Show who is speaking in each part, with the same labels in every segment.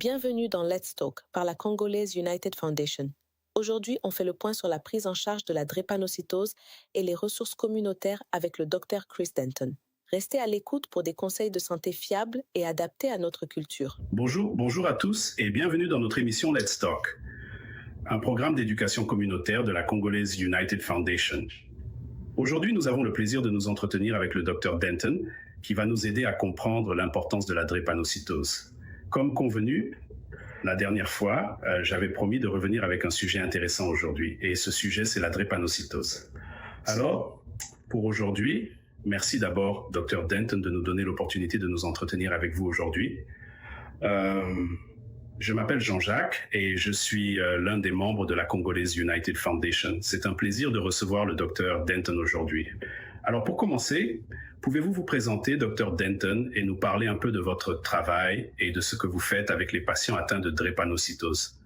Speaker 1: Bienvenue dans Let's Talk par la Congolaise United Foundation. Aujourd'hui, on fait le point sur la prise en charge de la drépanocytose et les ressources communautaires avec le Dr Chris Denton. Restez à l'écoute pour des conseils de santé fiables et adaptés à notre culture.
Speaker 2: Bonjour à tous et bienvenue dans notre émission Let's Talk, un programme d'éducation communautaire de la Congolaise United Foundation. Aujourd'hui, nous avons le plaisir de nous entretenir avec le Dr Denton qui va nous aider à comprendre l'importance de la drépanocytose. Comme convenu, la dernière fois, j'avais promis de revenir avec un sujet intéressant aujourd'hui, et ce sujet, c'est la drépanocytose. Alors, pour aujourd'hui, merci d'abord, Dr Denton, de nous donner l'opportunité de nous entretenir avec vous aujourd'hui. Je m'appelle Jean-Jacques et je suis l'un des membres de la Congolaise United Foundation. C'est un plaisir de recevoir le Dr Denton aujourd'hui. Alors pour commencer, pouvez-vous vous présenter, Dr Denton, et nous parler un peu de votre travail et de ce que vous faites avec les patients atteints de drépanocytose?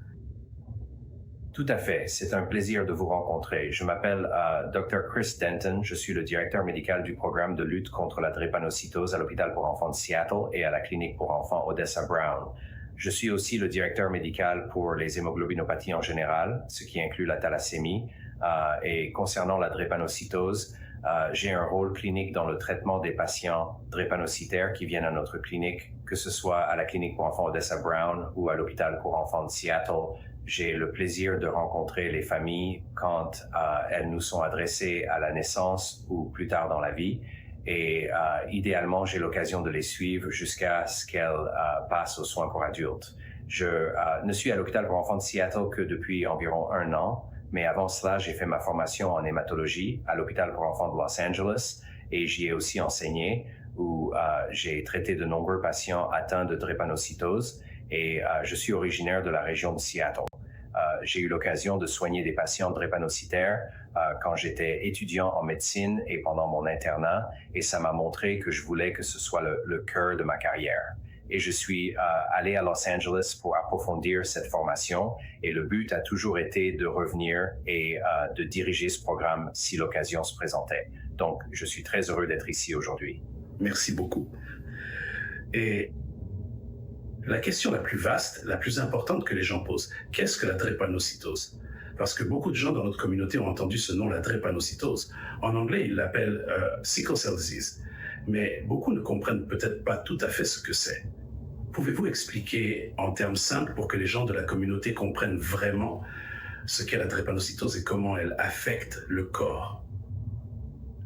Speaker 3: Tout à fait, c'est un plaisir de vous rencontrer. Je m'appelle Dr Chris Denton, je suis le directeur médical du programme de lutte contre la drépanocytose à l'hôpital pour enfants de Seattle et à la clinique pour enfants Odessa Brown. Je suis aussi le directeur médical pour les hémoglobinopathies en général, ce qui inclut la thalassémie. Et concernant la drépanocytose, j'ai un rôle clinique dans le traitement des patients drépanocytaires qui viennent à notre clinique, que ce soit à la clinique pour enfants Odessa Brown ou à l'hôpital pour enfants de Seattle. J'ai le plaisir de rencontrer les familles quand elles nous sont adressées à la naissance ou plus tard dans la vie. Et idéalement, j'ai l'occasion de les suivre jusqu'à ce qu'elles passent aux soins pour adultes. Je ne suis à l'hôpital pour enfants de Seattle que depuis environ 1 an, mais avant cela, j'ai fait ma formation en hématologie à l'hôpital pour enfants de Los Angeles et j'y ai aussi enseigné où j'ai traité de nombreux patients atteints de drépanocytose et je suis originaire de la région de Seattle. J'ai eu l'occasion de soigner des patients drépanocytaires quand j'étais étudiant en médecine et pendant mon internat, et ça m'a montré que je voulais que ce soit le cœur de ma carrière. Et je suis allé à Los Angeles pour approfondir cette formation, et le but a toujours été de revenir et de diriger ce programme si l'occasion se présentait. Donc, je suis très heureux d'être ici aujourd'hui.
Speaker 2: Merci beaucoup. Et la question la plus vaste, la plus importante que les gens posent, qu'est-ce que la drépanocytose? Parce que beaucoup de gens dans notre communauté ont entendu ce nom, la drépanocytose. En anglais, ils l'appellent sickle cell disease. Mais beaucoup ne comprennent peut-être pas tout à fait ce que c'est. Pouvez-vous expliquer en termes simples pour que les gens de la communauté comprennent vraiment ce qu'est la drépanocytose et comment elle affecte le corps?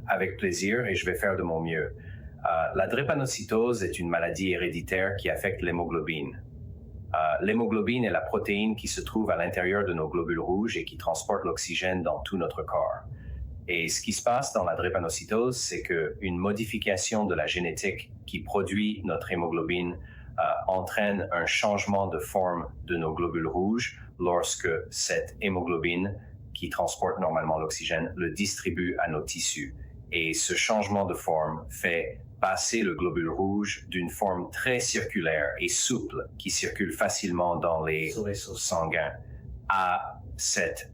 Speaker 3: Avec plaisir, et je vais faire de mon mieux. La drépanocytose est une maladie héréditaire qui affecte l'hémoglobine. L'hémoglobine est la protéine qui se trouve à l'intérieur de nos globules rouges et qui transporte l'oxygène dans tout notre corps. Et ce qui se passe dans la drépanocytose, c'est qu'une modification de la génétique qui produit notre hémoglobine entraîne un changement de forme de nos globules rouges lorsque cette hémoglobine, qui transporte normalement l'oxygène, le distribue à nos tissus. Et ce changement de forme fait passer le globule rouge d'une forme très circulaire et souple qui circule facilement dans les vaisseaux sanguins à cette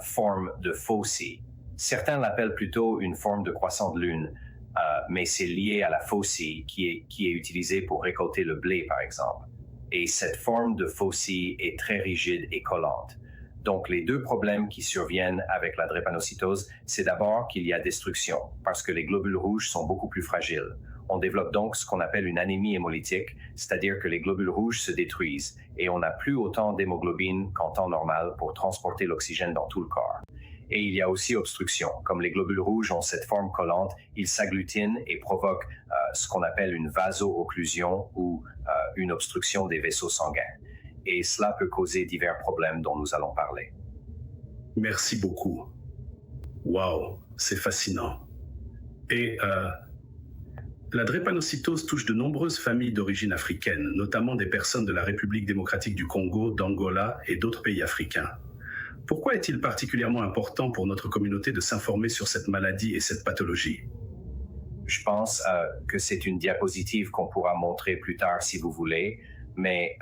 Speaker 3: forme de faucille. Certains l'appellent plutôt une forme de croissant de lune, mais c'est lié à la faucille qui est utilisée pour récolter le blé, par exemple. Et cette forme de faucille est très rigide et collante. Donc, les deux problèmes qui surviennent avec la drépanocytose, c'est d'abord qu'il y a destruction, parce que les globules rouges sont beaucoup plus fragiles. On développe donc ce qu'on appelle une anémie hémolytique, c'est-à-dire que les globules rouges se détruisent et on n'a plus autant d'hémoglobine qu'en temps normal pour transporter l'oxygène dans tout le corps. Et il y a aussi obstruction. Comme les globules rouges ont cette forme collante, ils s'agglutinent et provoquent ce qu'on appelle une vaso-occlusion ou une obstruction des vaisseaux sanguins. Et cela peut causer divers problèmes dont nous allons parler.
Speaker 2: Merci beaucoup. Wow, c'est fascinant. Et la drépanocytose touche de nombreuses familles d'origine africaine, notamment des personnes de la République démocratique du Congo, d'Angola et d'autres pays africains. Pourquoi est-il particulièrement important pour notre communauté de s'informer sur cette maladie et cette pathologie?
Speaker 3: Je pense que c'est une diapositive qu'on pourra montrer plus tard si vous voulez, mais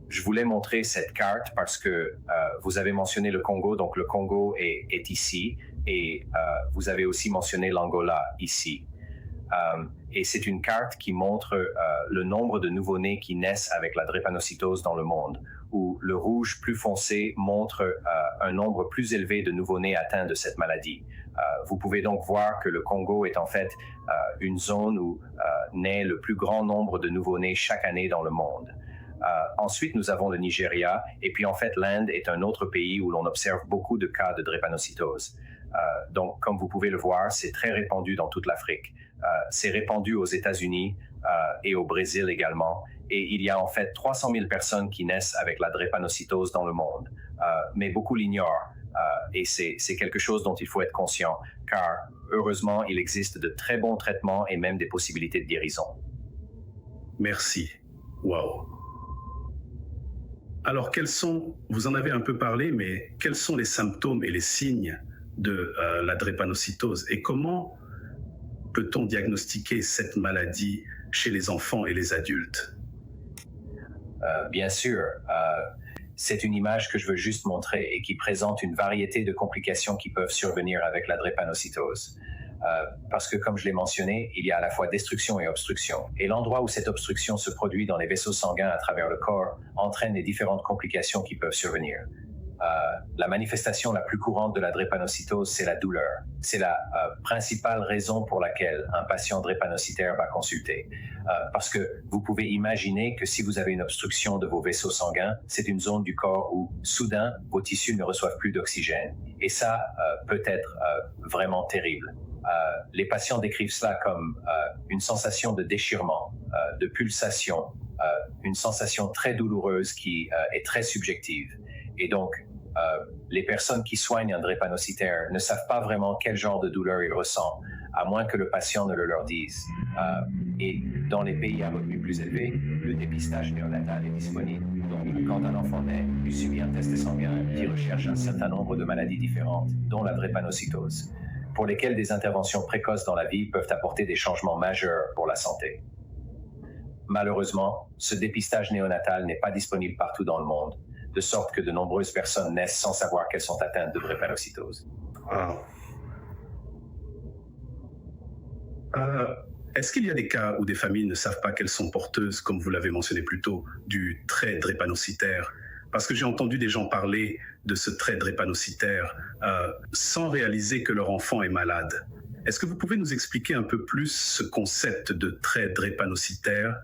Speaker 3: je voulais montrer cette carte parce que vous avez mentionné le Congo, donc le Congo est ici, et vous avez aussi mentionné l'Angola ici. Et c'est une carte qui montre le nombre de nouveau-nés qui naissent avec la drépanocytose dans le monde, où le rouge plus foncé montre un nombre plus élevé de nouveau-nés atteints de cette maladie. Vous pouvez donc voir que le Congo est en fait une zone où naît le plus grand nombre de nouveau-nés chaque année dans le monde. Ensuite, nous avons le Nigeria, et puis en fait, l'Inde est un autre pays où l'on observe beaucoup de cas de drépanocytose. Donc, comme vous pouvez le voir, c'est très répandu dans toute l'Afrique. C'est répandu aux États-Unis et au Brésil également. Et il y a en fait 300 000 personnes qui naissent avec la drépanocytose dans le monde. Mais beaucoup l'ignorent. Et c'est quelque chose dont il faut être conscient, car heureusement, il existe de très bons traitements et même des possibilités de guérison.
Speaker 2: Merci. Wow. Alors, vous en avez un peu parlé, mais quels sont les symptômes et les signes de la drépanocytose et comment peut-on diagnostiquer cette maladie chez les enfants et les adultes?
Speaker 3: Bien sûr. C'est une image que je veux juste montrer et qui présente une variété de complications qui peuvent survenir avec la drépanocytose. Parce que, comme je l'ai mentionné, il y a à la fois destruction et obstruction. Et l'endroit où cette obstruction se produit dans les vaisseaux sanguins à travers le corps entraîne les différentes complications qui peuvent survenir. La manifestation la plus courante de la drépanocytose, c'est la douleur. C'est la principale raison pour laquelle un patient drépanocytaire va consulter. Parce que vous pouvez imaginer que si vous avez une obstruction de vos vaisseaux sanguins, c'est une zone du corps où, soudain, vos tissus ne reçoivent plus d'oxygène. Et ça peut être vraiment terrible. Les patients décrivent cela comme une sensation de déchirement, de pulsation, une sensation très douloureuse qui est très subjective. Et donc, les personnes qui soignent un drépanocytaire ne savent pas vraiment quel genre de douleur il ressent, à moins que le patient ne le leur dise. Et dans les pays à revenus plus élevés, le dépistage néonatal est disponible. Donc, quand un enfant naît, il subit un test sanguin qui recherche un certain nombre de maladies différentes, dont la drépanocytose, pour lesquelles des interventions précoces dans la vie peuvent apporter des changements majeurs pour la santé. Malheureusement, ce dépistage néonatal n'est pas disponible partout dans le monde, de sorte que de nombreuses personnes naissent sans savoir qu'elles sont atteintes de drépanocytose.
Speaker 2: Wow. Est-ce qu'il y a des cas où des familles ne savent pas qu'elles sont porteuses, comme vous l'avez mentionné plus tôt, du trait drépanocytaire? Parce que j'ai entendu des gens parler de ce trait drépanocytaire sans réaliser que leur enfant est malade. Est-ce que vous pouvez nous expliquer un peu plus ce concept de trait drépanocytaire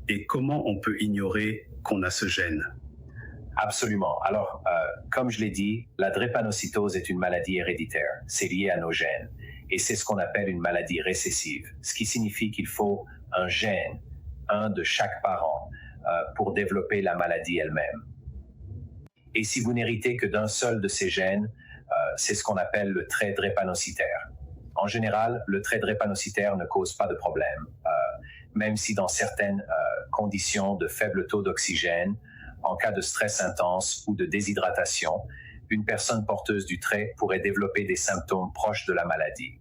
Speaker 2: et comment on peut ignorer qu'on a ce gène?
Speaker 3: Absolument. Alors, comme je l'ai dit, la drépanocytose est une maladie héréditaire. C'est lié à nos gènes. Et c'est ce qu'on appelle une maladie récessive, ce qui signifie qu'il faut un gène, un de chaque parent, pour développer la maladie elle-même. Et si vous n'héritez que d'un seul de ces gènes, c'est ce qu'on appelle le trait drépanocytaire. En général, le trait drépanocytaire ne cause pas de problème, même si dans certaines conditions de faible taux d'oxygène, en cas de stress intense ou de déshydratation, une personne porteuse du trait pourrait développer des symptômes proches de la maladie.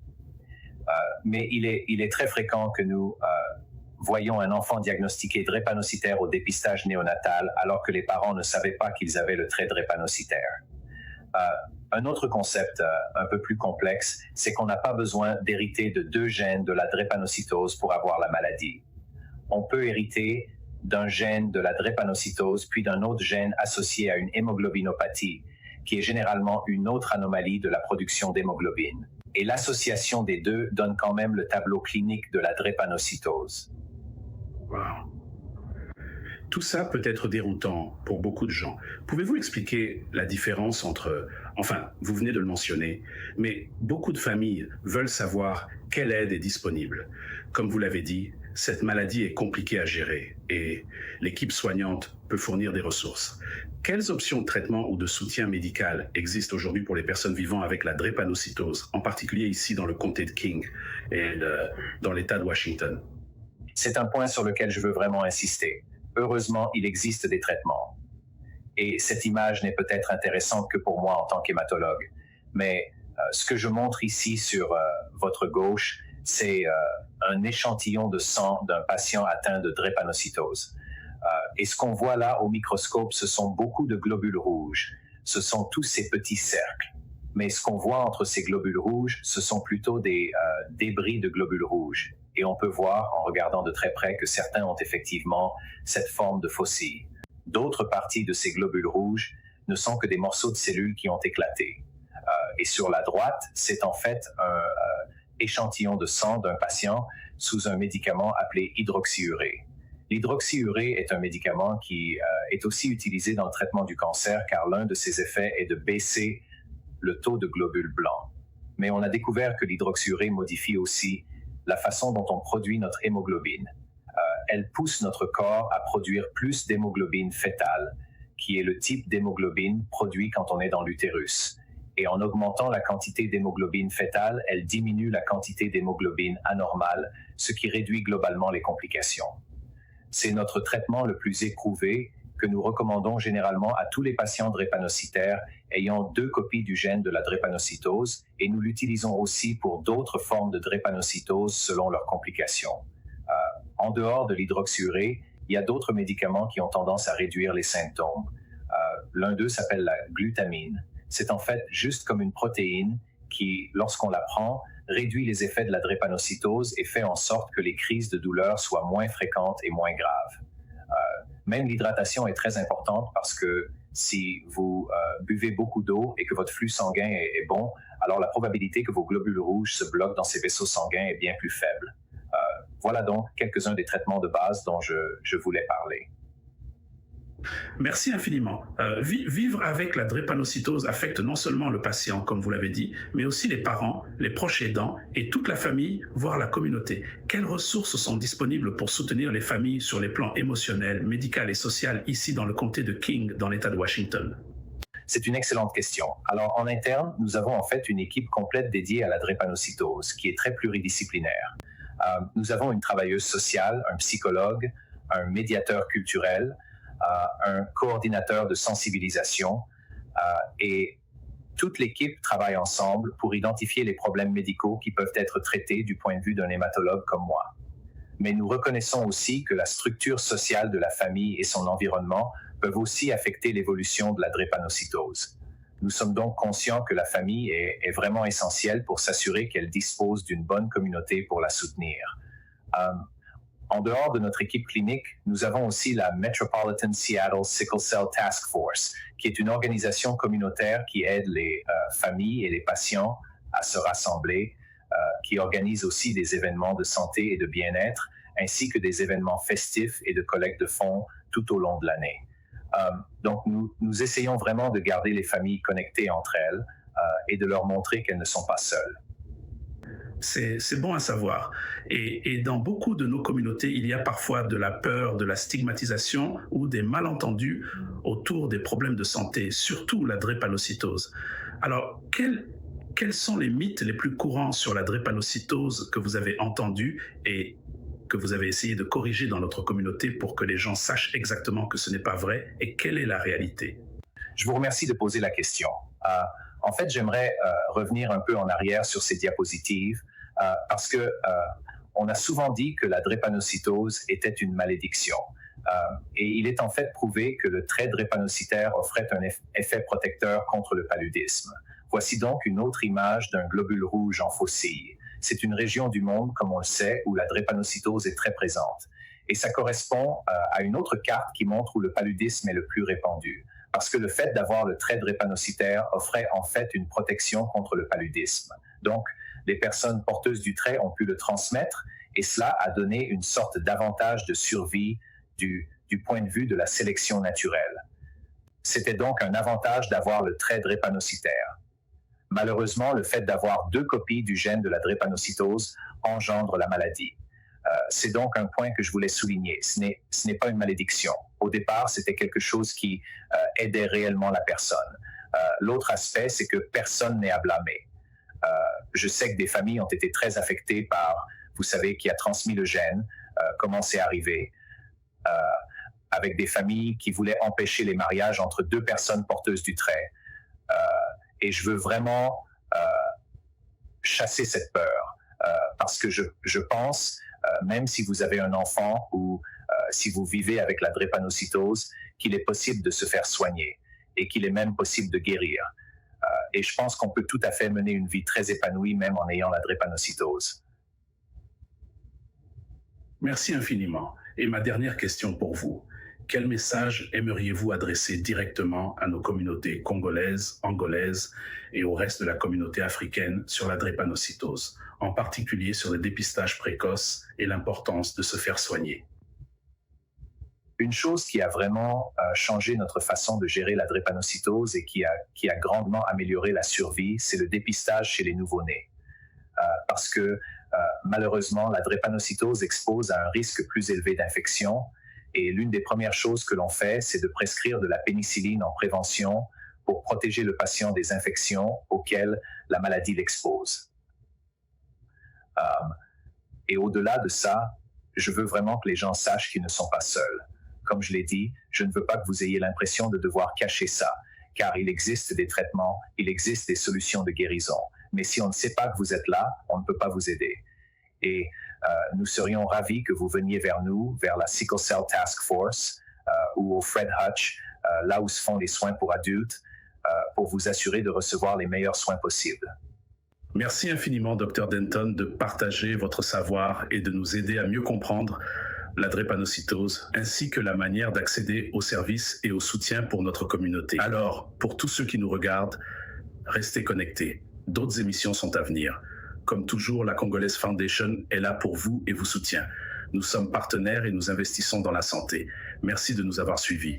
Speaker 3: Mais il est très fréquent que nous voyons un enfant diagnostiqué drépanocytaire au dépistage néonatal alors que les parents ne savaient pas qu'ils avaient le trait drépanocytaire. Un autre concept un peu plus complexe, c'est qu'on n'a pas besoin d'hériter de deux gènes de la drépanocytose pour avoir la maladie. On peut hériter d'un gène de la drépanocytose puis d'un autre gène associé à une hémoglobinopathie, qui est généralement une autre anomalie de la production d'hémoglobine. Et l'association des deux donne quand même le tableau clinique de la drépanocytose.
Speaker 2: Wow. Tout ça peut être déroutant pour beaucoup de gens. Pouvez-vous expliquer la différence entre... Enfin, vous venez de le mentionner, mais beaucoup de familles veulent savoir quelle aide est disponible. Comme vous l'avez dit, cette maladie est compliquée à gérer et l'équipe soignante peut fournir des ressources. Quelles options de traitement ou de soutien médical existent aujourd'hui pour les personnes vivant avec la drépanocytose, en particulier ici dans le comté de King et dans l'État de Washington?
Speaker 3: C'est un point sur lequel je veux vraiment insister. Heureusement, il existe des traitements. Et cette image n'est peut-être intéressante que pour moi en tant qu'hématologue. Mais ce que je montre ici sur votre gauche, c'est un échantillon de sang d'un patient atteint de drépanocytose. Et ce qu'on voit là au microscope, ce sont beaucoup de globules rouges. Ce sont tous ces petits cercles. Mais ce qu'on voit entre ces globules rouges, ce sont plutôt des débris de globules rouges. Et on peut voir, en regardant de très près, que certains ont effectivement cette forme de faucille. D'autres parties de ces globules rouges ne sont que des morceaux de cellules qui ont éclaté. Et sur la droite, c'est en fait un échantillon de sang d'un patient sous un médicament appelé hydroxyurée. L'hydroxyurée est un médicament qui est aussi utilisé dans le traitement du cancer car l'un de ses effets est de baisser le taux de globules blancs. Mais on a découvert que l'hydroxyurée modifie aussi la façon dont on produit notre hémoglobine. Elle pousse notre corps à produire plus d'hémoglobine fétale, qui est le type d'hémoglobine produit quand on est dans l'utérus. Et en augmentant la quantité d'hémoglobine fétale, elle diminue la quantité d'hémoglobine anormale, ce qui réduit globalement les complications. C'est notre traitement le plus éprouvé que nous recommandons généralement à tous les patients drépanocytaires ayant 2 copies du gène de la drépanocytose et nous l'utilisons aussi pour d'autres formes de drépanocytose selon leurs complications. En dehors de l'hydroxyurée, il y a d'autres médicaments qui ont tendance à réduire les symptômes. L'un d'eux s'appelle la glutamine. C'est en fait juste comme une protéine qui, lorsqu'on la prend, réduit les effets de la drépanocytose et fait en sorte que les crises de douleur soient moins fréquentes et moins graves. Même l'hydratation est très importante parce que si vous buvez beaucoup d'eau et que votre flux sanguin est bon, alors la probabilité que vos globules rouges se bloquent dans ces vaisseaux sanguins est bien plus faible. Voilà donc quelques-uns des traitements de base dont je voulais parler.
Speaker 2: Merci infiniment. Vivre avec la drépanocytose affecte non seulement le patient, comme vous l'avez dit, mais aussi les parents, les proches aidants et toute la famille, voire la communauté. Quelles ressources sont disponibles pour soutenir les familles sur les plans émotionnels, médical et social ici dans le comté de King, dans l'État de Washington?
Speaker 3: C'est une excellente question. Alors, en interne, nous avons en fait une équipe complète dédiée à la drépanocytose, qui est très pluridisciplinaire. Nous avons une travailleuse sociale, un psychologue, un médiateur culturel, un coordinateur de sensibilisation et toute l'équipe travaille ensemble pour identifier les problèmes médicaux qui peuvent être traités du point de vue d'un hématologue comme moi. Mais nous reconnaissons aussi que la structure sociale de la famille et son environnement peuvent aussi affecter l'évolution de la drépanocytose. Nous sommes donc conscients que la famille est vraiment essentielle pour s'assurer qu'elle dispose d'une bonne communauté pour la soutenir. En dehors de notre équipe clinique, nous avons aussi la Metropolitan Seattle Sickle Cell Task Force, qui est une organisation communautaire qui aide les familles et les patients à se rassembler, qui organise aussi des événements de santé et de bien-être, ainsi que des événements festifs et de collecte de fonds tout au long de l'année. Donc, nous essayons vraiment de garder les familles connectées entre elles et de leur montrer qu'elles ne sont pas seules.
Speaker 2: C'est bon à savoir. Et dans beaucoup de nos communautés, il y a parfois de la peur, de la stigmatisation ou des malentendus autour des problèmes de santé, surtout la drépanocytose. Alors, quels sont les mythes les plus courants sur la drépanocytose que vous avez entendus et que vous avez essayé de corriger dans notre communauté pour que les gens sachent exactement que ce n'est pas vrai et quelle est la réalité?
Speaker 3: Je vous remercie de poser la question. En fait, j'aimerais revenir un peu en arrière sur ces diapositives parce que on a souvent dit que la drépanocytose était une malédiction. Et il est en fait prouvé que le trait drépanocytaire offrait un effet protecteur contre le paludisme. Voici donc une autre image d'un globule rouge en faucille. C'est une région du monde, comme on le sait, où la drépanocytose est très présente. Et ça correspond à une autre carte qui montre où le paludisme est le plus répandu. Parce que le fait d'avoir le trait drépanocytaire offrait en fait une protection contre le paludisme. Donc, les personnes porteuses du trait ont pu le transmettre et cela a donné une sorte d'avantage de survie du point de vue de la sélection naturelle. C'était donc un avantage d'avoir le trait drépanocytaire. Malheureusement, le fait d'avoir 2 copies du gène de la drépanocytose engendre la maladie. C'est donc un point que je voulais souligner. Ce n'est pas une malédiction. Au départ, c'était quelque chose qui aidait réellement la personne. L'autre aspect, c'est que personne n'est à blâmer. Je sais que des familles ont été très affectées par, vous savez, qui a transmis le gène, comment c'est arrivé, avec des familles qui voulaient empêcher les mariages entre 2 personnes porteuses du trait. Et je veux vraiment chasser cette peur, parce que je pense, même si vous avez un enfant ou si vous vivez avec la drépanocytose, qu'il est possible de se faire soigner et qu'il est même possible de guérir. Et je pense qu'on peut tout à fait mener une vie très épanouie même en ayant la drépanocytose.
Speaker 2: Merci infiniment. Et ma dernière question pour vous. Quel message aimeriez-vous adresser directement à nos communautés congolaises, angolaises et au reste de la communauté africaine sur la drépanocytose, en particulier sur le dépistage précoce et l'importance de se faire soigner?
Speaker 3: Une chose qui a vraiment changé notre façon de gérer la drépanocytose et qui a grandement amélioré la survie, c'est le dépistage chez les nouveau-nés. Parce que malheureusement, la drépanocytose expose à un risque plus élevé d'infection. Et l'une des premières choses que l'on fait, c'est de prescrire de la pénicilline en prévention pour protéger le patient des infections auxquelles la maladie l'expose. Et au-delà de ça, je veux vraiment que les gens sachent qu'ils ne sont pas seuls. Comme je l'ai dit, je ne veux pas que vous ayez l'impression de devoir cacher ça, car il existe des traitements, il existe des solutions de guérison. Mais si on ne sait pas que vous êtes là, on ne peut pas vous aider. Et nous serions ravis que vous veniez vers nous, vers la Sickle Cell Task Force ou au Fred Hutch, là où se font les soins pour adultes, pour vous assurer de recevoir les meilleurs soins possibles.
Speaker 2: Merci infiniment, Dr. Denton, de partager votre savoir et de nous aider à mieux comprendre la drépanocytose, ainsi que la manière d'accéder aux services et au soutien pour notre communauté. Alors, pour tous ceux qui nous regardent, restez connectés. D'autres émissions sont à venir. Comme toujours, la Congolese Foundation est là pour vous et vous soutient. Nous sommes partenaires et nous investissons dans la santé. Merci de nous avoir suivis.